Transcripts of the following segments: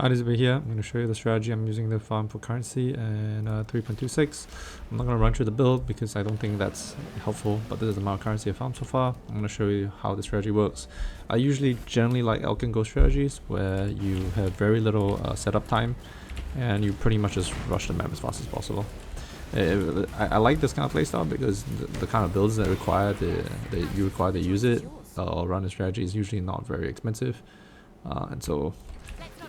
Hi, this is Bay here. I'm going to show you the strategy I'm using to farm for currency and 3.26. I'm not going to run through the build because I don't think that's helpful, but this is the amount of currency I found so far. I'm going to show you how the strategy works. I usually generally like Alc and Go strategies where you have very little setup time and you pretty much just rush the map as fast as possible. I like this kind of playstyle because the kind of builds that you require to use it or run a strategy is usually not very expensive, and so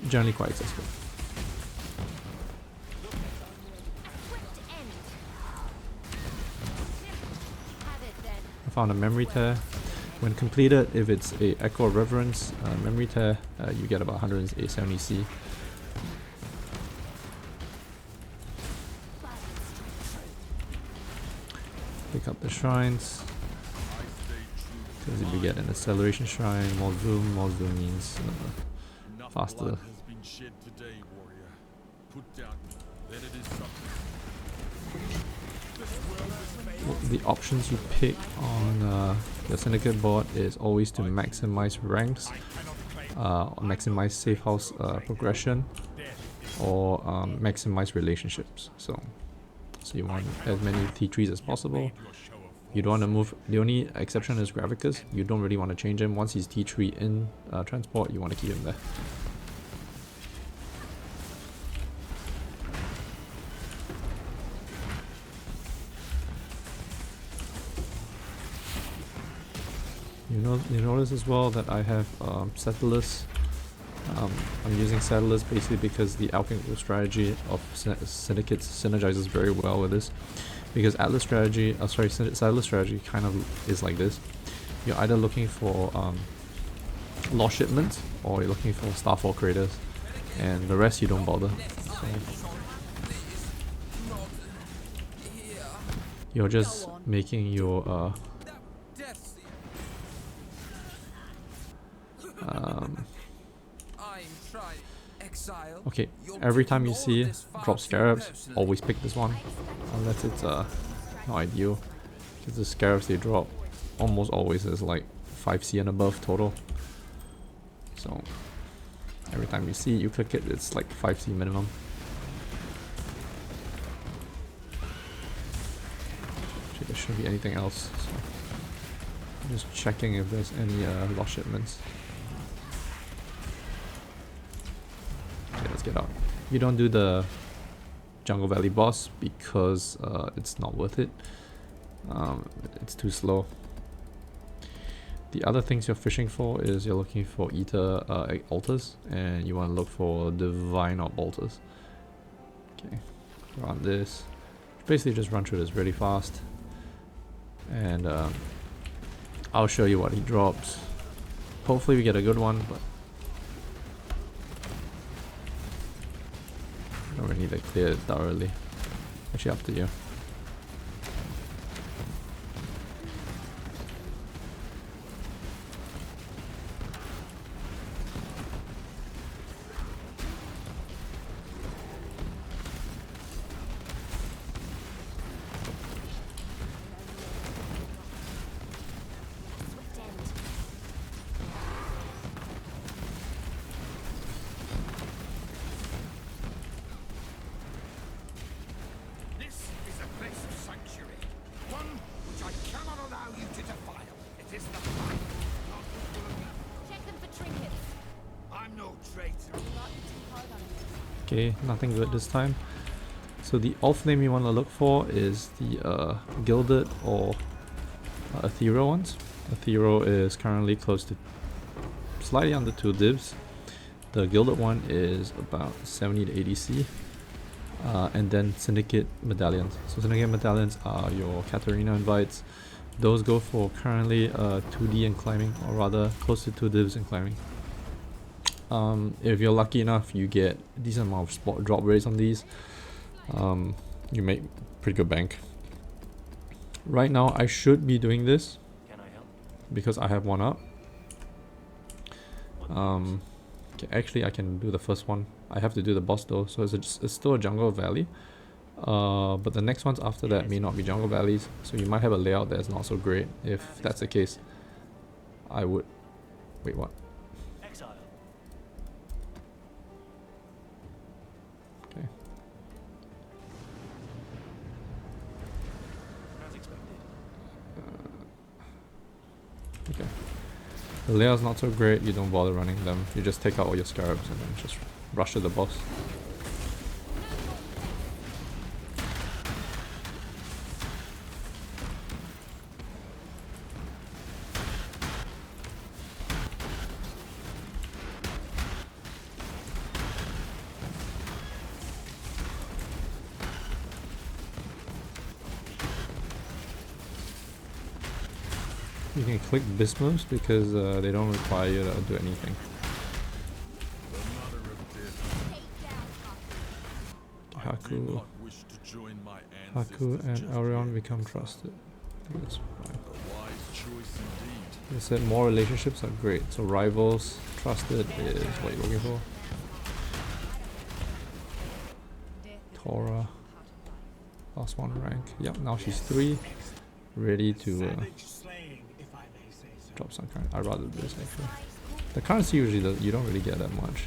generally quite accessible. I found a memory tear. When completed, if it's a Echo of Reverence memory tear, you get about 170 C. Pick up the shrines, because if you get an acceleration shrine, more zoom means faster. The options you pick on your Syndicate board is always to maximize ranks, maximize Safehouse progression, or maximize relationships. So you want as many T3s as possible. You don't want to move. The only exception is Gravicus. You don't really want to change him. Once he's T3 in transport, you want to keep him there. You notice as well that I have Settlers. I'm using Settlers basically because the Alc and Go strategy of Syndicate synergizes very well with this. Because Atlas strategy, Settlers strategy kind of is like this. You're either looking for lost shipments or you're looking for Starfall creators, and the rest you don't bother. So you're just making your okay, every time you see drop scarabs, always pick this one, unless it's not ideal, because the scarabs they drop almost always is like 5C and above total. So every time you see, you click it, it's like 5C minimum. Actually, there shouldn't be anything else, so I'm just checking if there's any lost shipments. Okay, let's get out. You don't do the Jungle Valley boss because it's not worth it. It's too slow. The other things you're fishing for is you're looking for Ether altars, and you want to look for Divine Orb altars. Okay, run this. Basically just run through this really fast, and I'll show you what he drops. Hopefully we get a good one, but I don't really need to clear it thoroughly. Actually, up to you. Okay, nothing good this time. So the off name you want to look for is the Gilded or Ethereal ones. Ethereal is currently close to slightly under 2 divs. The Gilded one is about 70 to 80 C. And then Syndicate medallions. So Syndicate medallions are your Katarina invites. Those go for currently 2D and climbing, or rather close to 2 divs and climbing. If you're lucky enough, you get a decent amount of spot drop rates on these. You make pretty good bank. Right now, I should be doing this because I have one up. Okay, actually, I can do the first one. I have to do the boss though, so it's still a Jungle Valley. But the next ones after that may not be Jungle Valleys, so you might have a layout that's not so great. If that's the case, I would... Wait, what? The layout's not so great, you don't bother running them. You just take out all your scarabs and then just rush to the boss. You can click Bismos because they don't require you to do anything. Haku and Elrond become trusted. I think that's fine. They said more relationships are great. So rivals, trusted is what you're looking for. Tora, last one rank. Yep, now she's 3, ready to drop some currency. I'd rather do this actually. The currency usually you don't really get that much.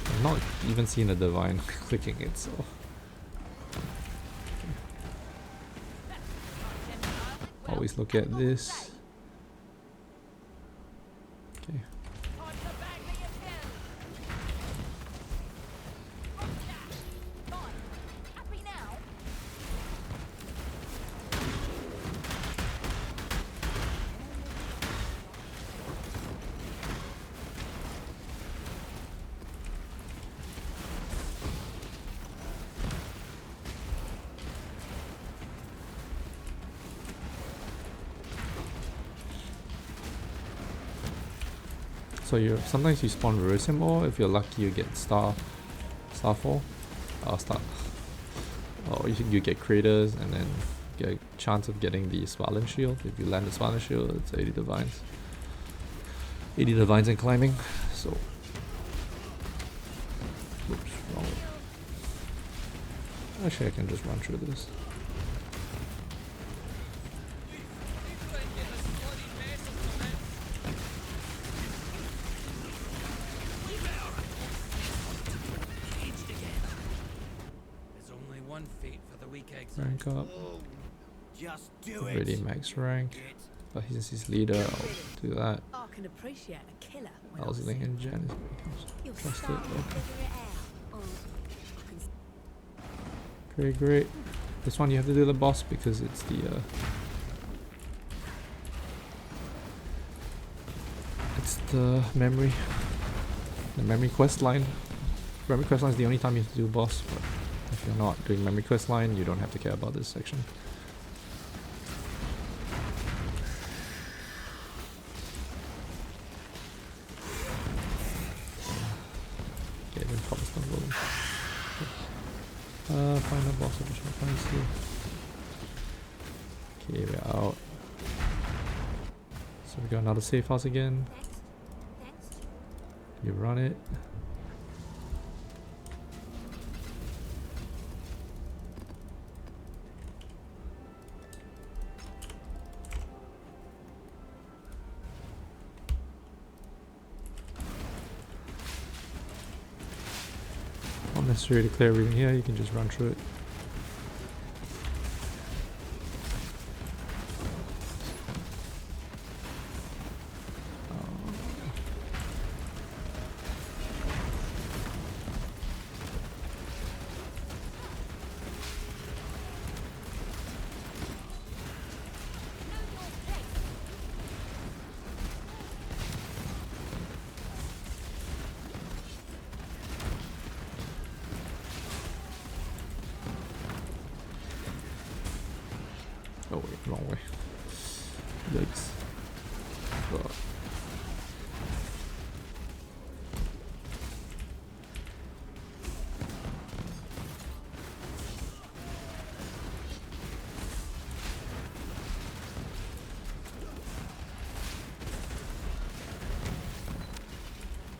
I've not even seen a divine clicking it, so. Always look at this. Okay. So sometimes you spawn Verisium, or if you're lucky you get Starfall, or you get Craters and then get a chance of getting the Svalin Shield. If you land the Svalin Shield, it's 80 divines. 80 divines and climbing. So, oops, wrong way. Actually, I can just run through this. Rank up. Already max rank. But since he's leader, I'll do that. Elsling and Jen is trusted. Okay. Great. This one you have to do the boss because it's the memory quest line. Memory quest line is the only time you have to do a boss. But if you're not doing memory quest line, you don't have to care about this section. Okay, then cobblestone rolling. Find a boss additional currency. Okay, we're out. So we got another safe house again. You run it. Not necessary to clear everything here, you can just run through it. Oh wait, wrong way. Yikes. Oh.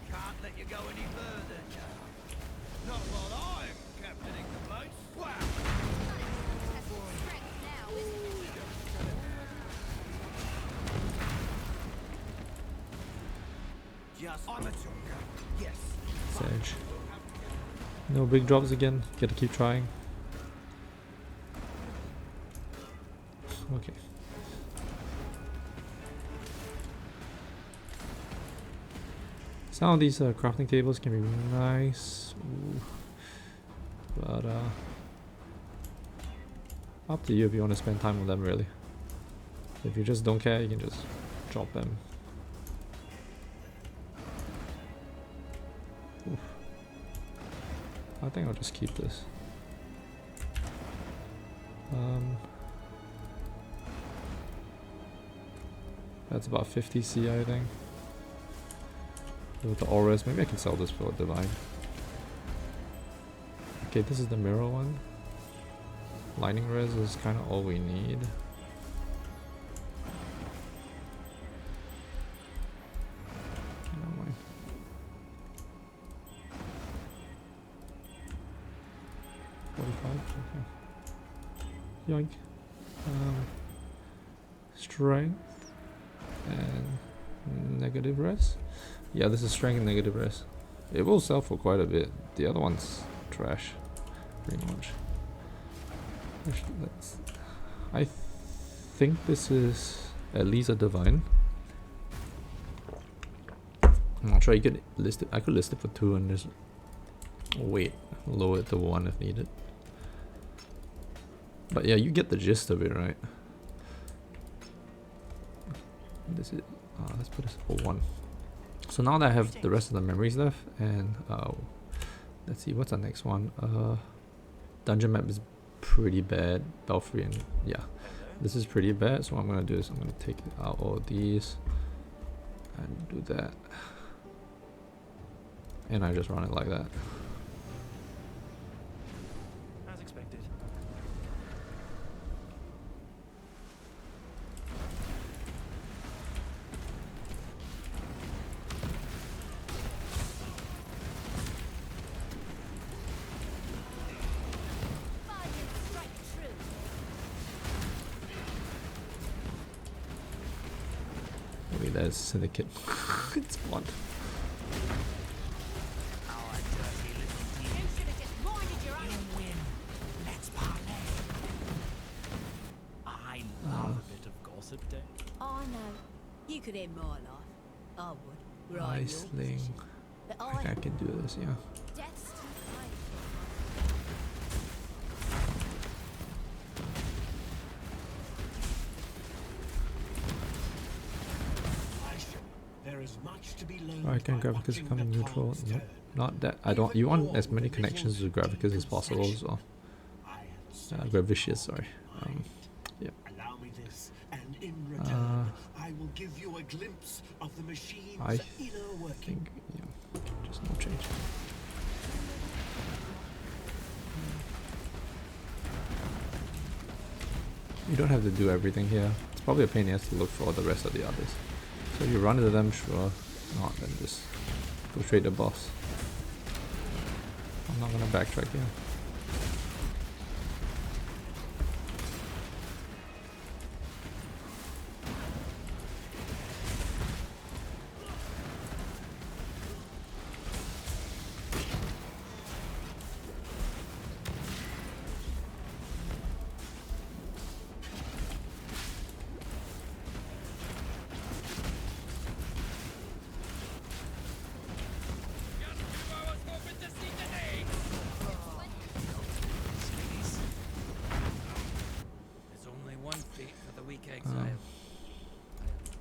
Can't let you go any further. Not while I'm captaining the place. Wow. I'm a joker. Yes. Sage. No big drops again. Gotta keep trying. Okay. Some of these crafting tables can be nice. Ooh. But up to you if you want to spend time with them, really. If you just don't care, you can just drop them. Oof. I think I'll just keep this. That's about 50 C, I think. With the auras, maybe I can sell this for divine. Okay, this is the mirror one. Lightning res is kind of all we need. Never mind. Okay. Yoink. Strength and negative res. Yeah, this is strength and negative res. It will sell for quite a bit. The other one's trash, pretty much. I think this is at least a divine. I'm not sure. You could list it. I could list it for 2 and just wait, lower it to 1 if needed. But yeah, you get the gist of it, right? This is. Let's put this for 1. So now that I have the rest of the memories left, and let's see what's the next one. Dungeon map is pretty bad. Belfry and yeah, this is pretty bad. So what I'm gonna do is I'm gonna take out all these and do that, and I just run it like that. As expected. Wait, that's Syndicate. It's blunt. I love a bit of gossip day. I know. You could end my life. I would. Right. Ice sling. But I think I can do this, yeah. Death's too late. There is much to be learned. Alright, can Gravicus become neutral? Nope. Not that. I don't. You want as many connections with Gravicus as possible as well. Gravicious, sorry. Yeah. Allow me this, and in return, I will give you a glimpse of the machine's inner working. Think, yeah, just no change. You don't have to do everything here. It's probably a pain in the ass to look for the rest of the others. So you run into them, sure. Not, then just go straight to boss. I'm not gonna backtrack here.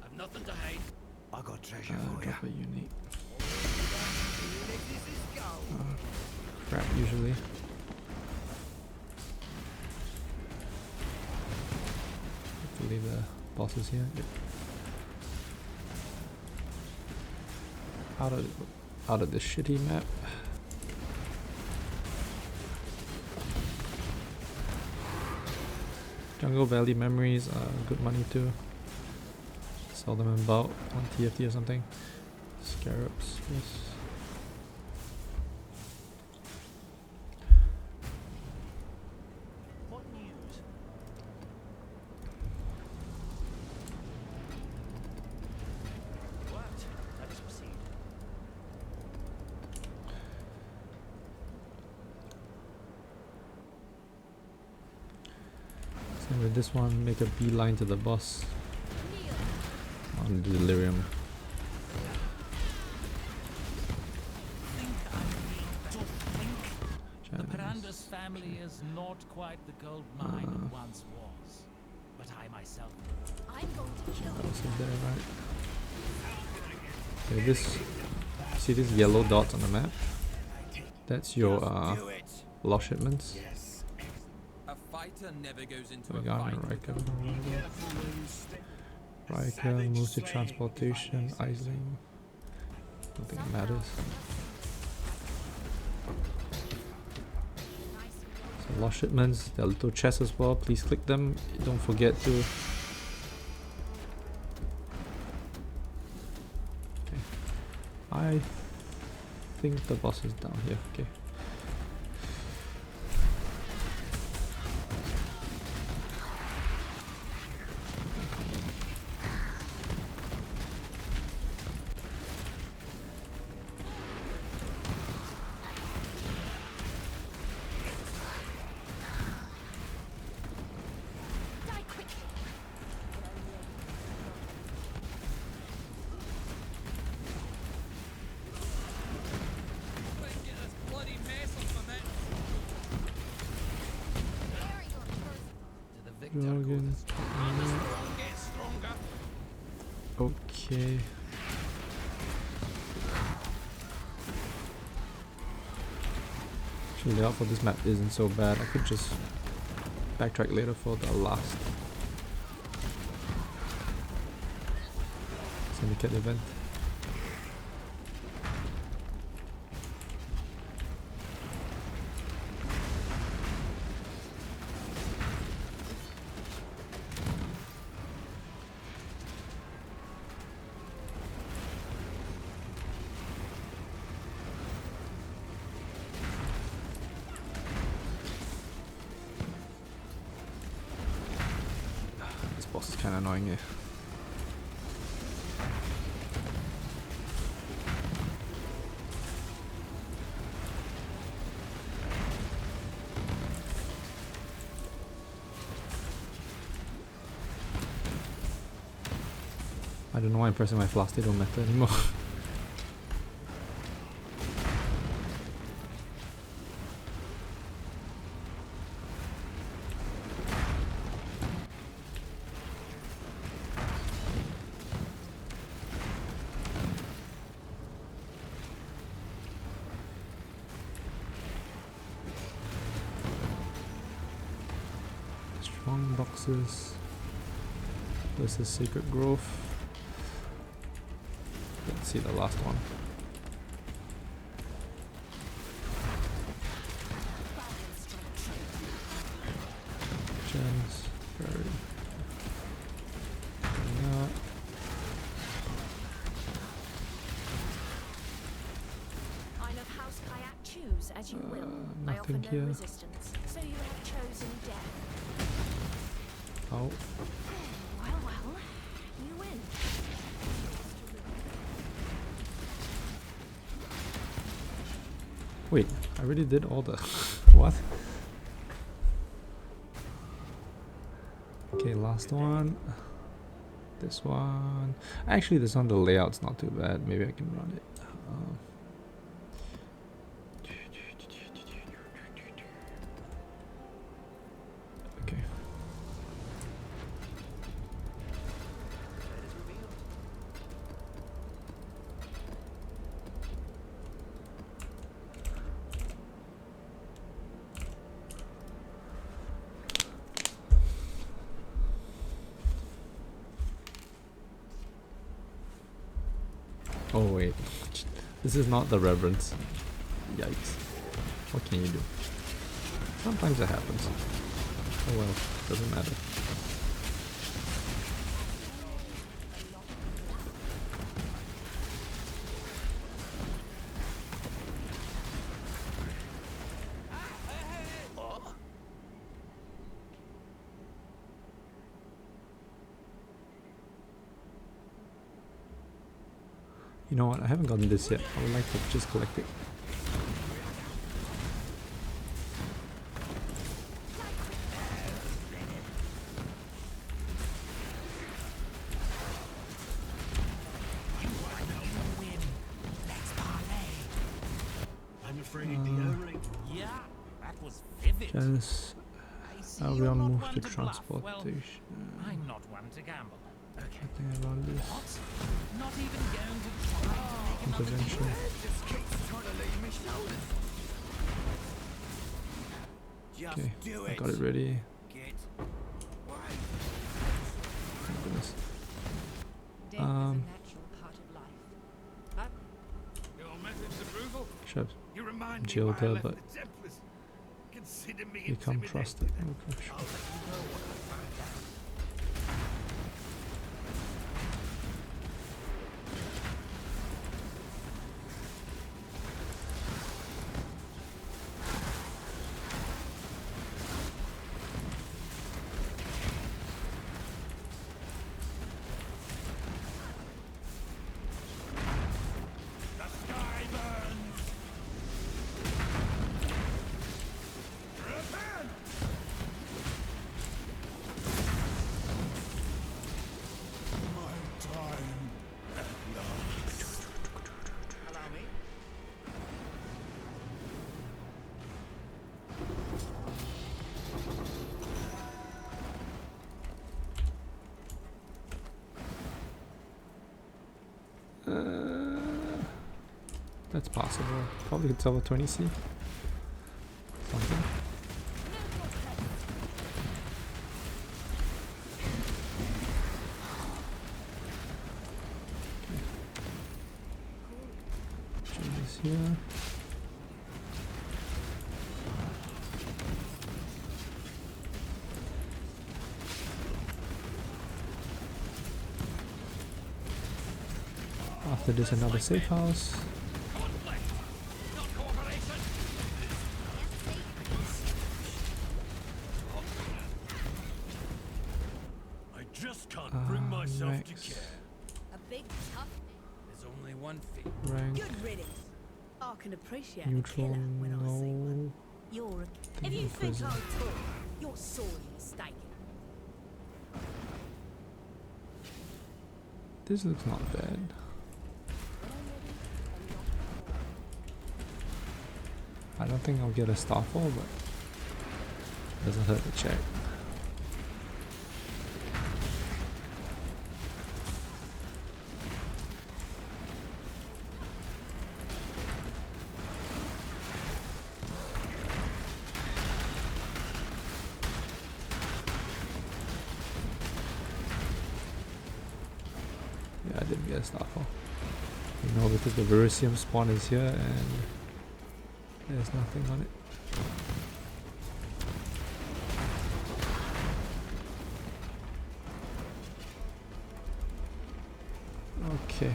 I've nothing to hide. I got treasure for Drop a unique. Ulysses is gold. Crap, usually. Have to leave the bosses here. Yep. Out of this shitty map. Jungle Valley memories, good money too. Sell them in bulk on TFT or something. Scarabs, yes. What news? What? Let us proceed. So with this one, make a beeline to the boss on Delirium. family is not quite the gold mine it once was. But I myself... I'm going to kill you. Also there, right? Okay, this. See these yellow dots on the map? That's your Do it. lost shipments. Yes. A fighter never goes into We a got fight. Riker. Careful where you step. Riker moves to transportation, isling. Don't think it matters. So lost shipments, there are little chests as well. Please click them. Don't forget to. Okay. I think the boss is down here. Okay. Die quickly. Get this bloody mess off my men. There you go. To the victor go Dragon. the strong. Get stronger. Okay. Actually, the layout for this map isn't so bad. I could just backtrack later for the last Syndicate event. This boss is kind of annoying here. I don't know why I'm pressing my flask, they don't matter anymore. Strong boxes. This is Secret Grove. Let's see the last one. Gems. Very. I love house kayak. Choose as you will. I offer nothing no here. resistance. So you have chosen death. Oh, Well, well. You win. wait, I already did all the. What? Okay, last one. This one. Actually, this one, the layout's not too bad. Maybe I can run it. Okay. Oh wait, this is not the reverence. Yikes. What can you do? Sometimes it happens. Oh well, doesn't matter. You know what, I haven't gotten this yet. I would like to just collect it. I'm afraid the only... Yeah, That was vivid. Just I see I'll be you're on not move one to to bluff. Well, transportation. I'm not one to gamble. Okay. Nothing around this. What? Not even going to try to make another Intervention. deal? Just keeps trying to leave me shoulders. Just Okay, do I it. got it ready. Get. Why? Oh goodness. Death is a natural part of life. But Your methods approval? Should have You remind me jailed why I her, left but the Templars. Consider me become intimidated. trusted. Oh gosh. I'll let you know what I find out. The sky burns. Repent! My time at last. Allow me. That's possible. Probably could sell a 20C. Something. Change this here. After this, another safe house. Conflict, not cooperation. I just can't bring myself to Max. care. a big tough There's only one fee. Rank. good riddance. I can appreciate a Neutral. killer when I see one. No. You're a, if Think you of think prison. I'll talk, you're sorely mistaken. This looks not bad. I don't think I'll get a starfall, but doesn't hurt to check. Yeah, I didn't get a starfall. You know, because the Verisium spawn is here and there's nothing on it. Okay.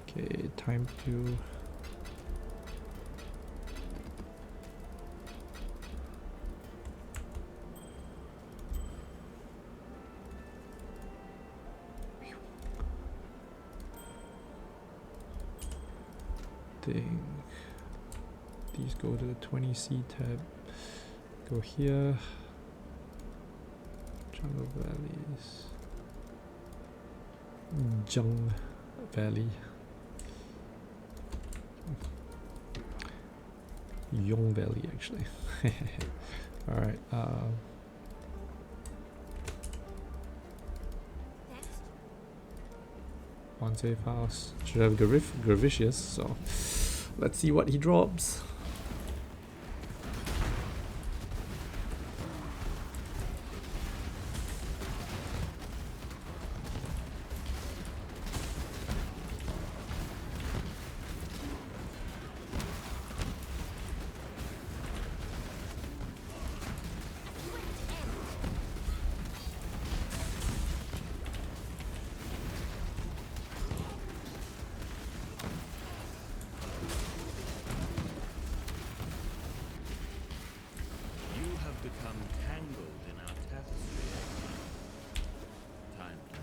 Okay, time to thing. These go to the 20C tab. Go here. Jungle Valleys. Jung Valley. Yong Valley, actually. Alright, one safe house. Should have Gravicious, so let's see what he drops. You have become tangled in our tapestry. Time to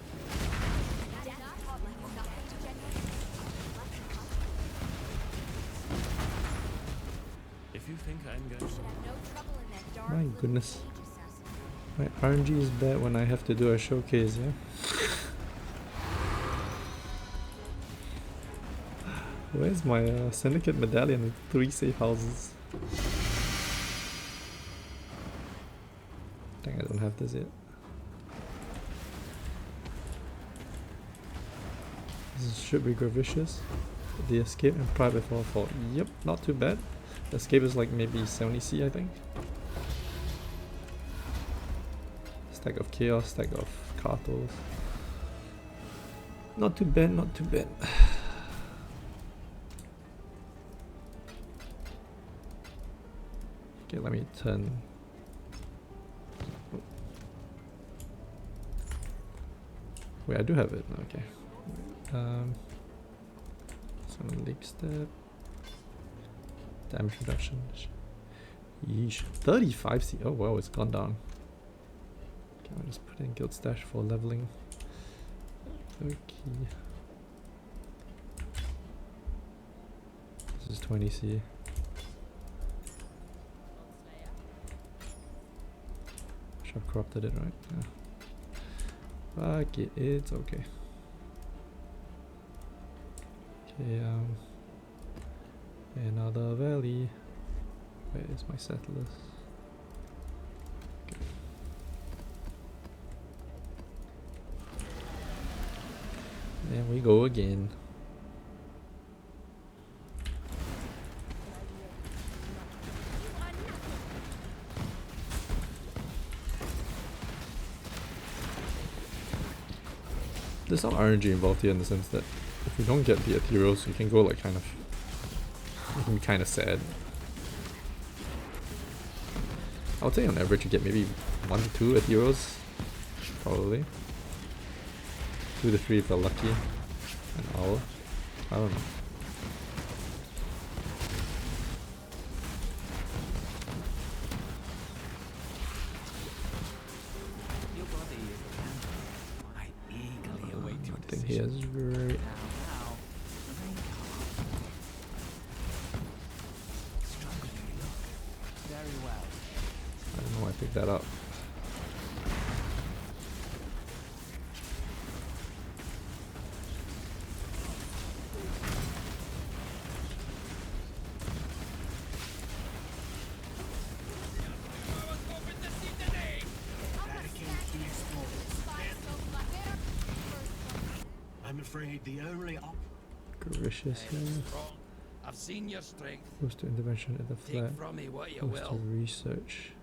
If you think I'm going to My goodness. My RNG is bad when I have to do a showcase, yeah? Where's my Syndicate medallion with 3 safe houses? Dang, I don't have this yet. This should be Gravicious. The escape and pride before fall. Yep, not too bad. Escape is like maybe 70C, I think. Stack of chaos, stack of Karthos. Not too bad, not too bad. Okay, let me turn. Wait, I do have it. Okay. Some leak step. Damage reduction. Yeesh. 35C. Oh wow, it's gone down. Okay, I'll just put in guild stash for leveling. Okay. This is 20C. Should have corrupted it, right? Yeah. Fuck it, it's okay. Okay, another valley. Where is my settlers? Okay. There we go again. There's some RNG involved here in the sense that if you don't get the ethereals, you can go like kind of, you can be kind of sad. I would say on average you get maybe 1 to 2 ethereals, probably. 2 to 3 if you're lucky. An hour. I don't know. I think he has very. I don't know why I picked that up. I'm afraid the only Gravicious here. I've seen your strength. Goes to intervention at the flat. Take from me what you Goes to will. research.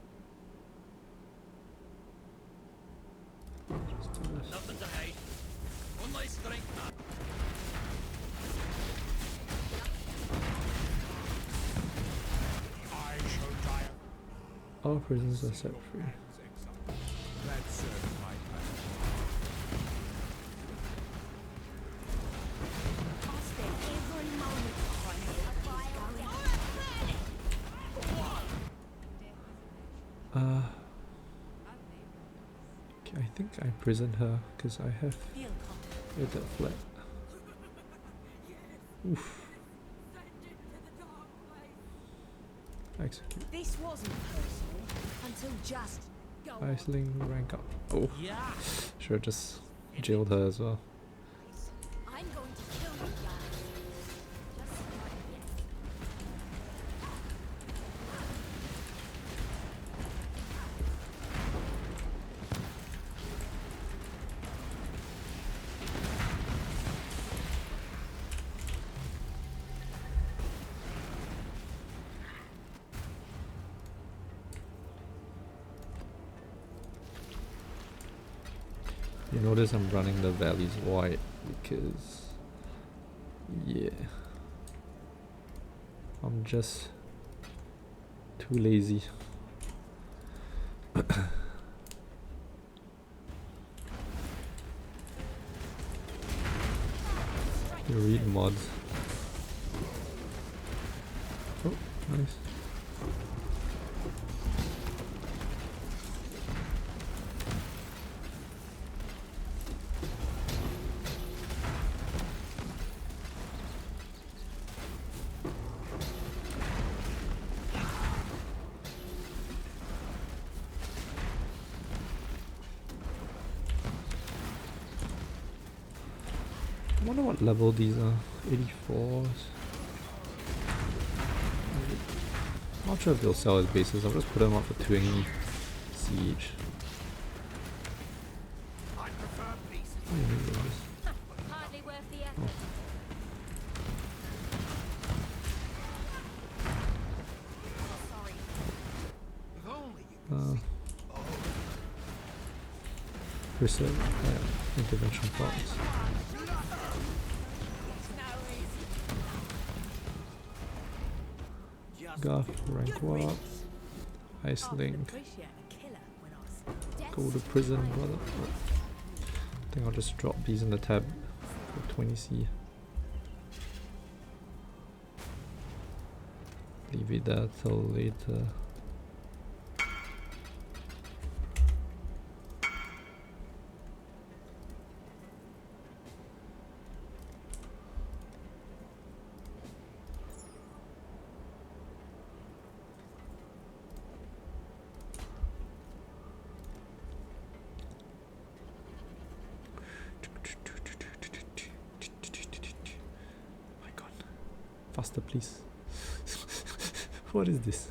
Just do this. Nothing to hide. Only strength, man. I shall die. All prisoners are set free. That serves my purpose. Okay, I think I imprisoned her because I have it that flat. Oof. Execute. This wasn't personal until just go on. Iceling rank up. Oh, Yeah. sure, just jailed her as well. I'm going to kill you guys. Just like this. You notice I'm running the valleys wide because, yeah, I'm just too lazy. You read mods. Oh, nice. wonder what level these are. 84s. Not sure if they'll sell as bases. I'll just put them up for 20 siege. I prefer peace. What do you mean by this? Hardly worth the effort. Oh. Sorry. If only you could see. Research, intervention thoughts. Guff, rank up. Ice link. Go to prison, brother. I think I'll just drop these in the tab for 20C. Leave it there till later. My god. Faster, please. What is this?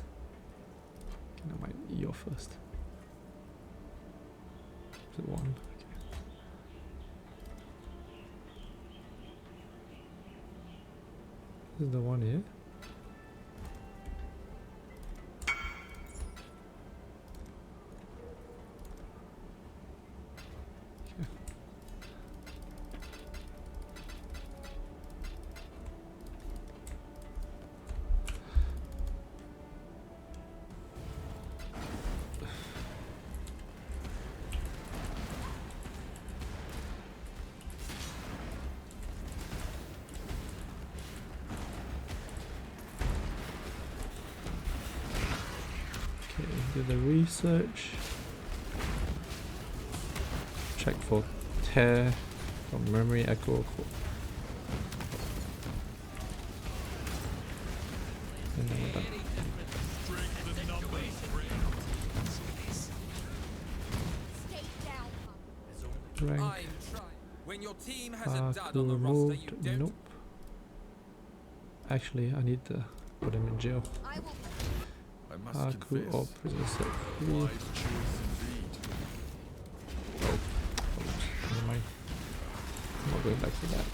I might EO first. Is it one? Okay. This is the one here. Do the research. Check for tear or memory echo. And then we're done. Rank. When your team has a dud Crew on the roster, you removed. don't. Nope. Actually, I need to put him in jail. I will. I must Crew or confess, prison set free. wise choice indeed. Never mind. I'm not going back to that.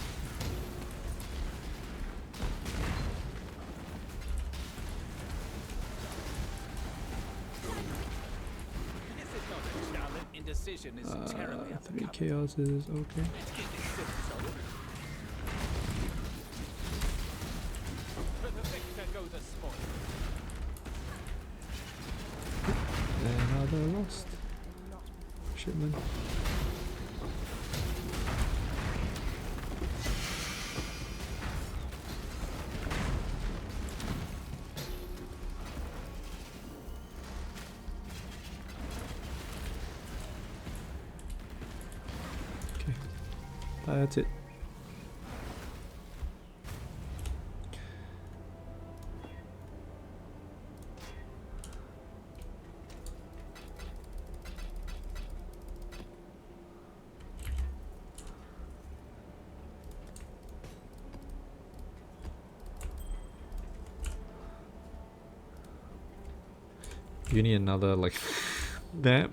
This is not a challenge. Indecision is terribly at the 3 cup. chaoses, okay. For the victor go the spoil. Another lost shipment. Okay, that's it. You need another like map?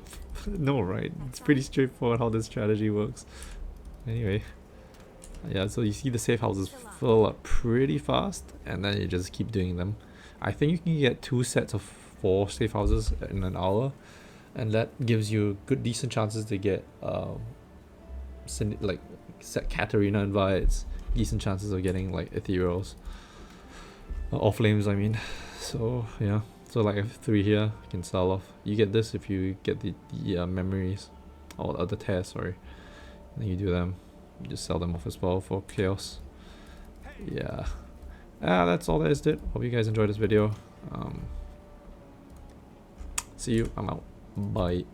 No, right? It's pretty straightforward how this strategy works. Anyway, yeah. So you see the safe houses fill up pretty fast, and then you just keep doing them. I think you can get 2 sets of 4 safe houses in an hour, and that gives you good, decent chances to get like set Katarina invites, decent chances of getting like ethereals, or flames. I mean, so yeah. So like I have 3 here, you can sell off. You get this if you get the memories, or the tears, sorry. And then you do them, you just sell them off as well for chaos. Yeah. That's all there is to it. Hope you guys enjoyed this video. See you, I'm out. Bye.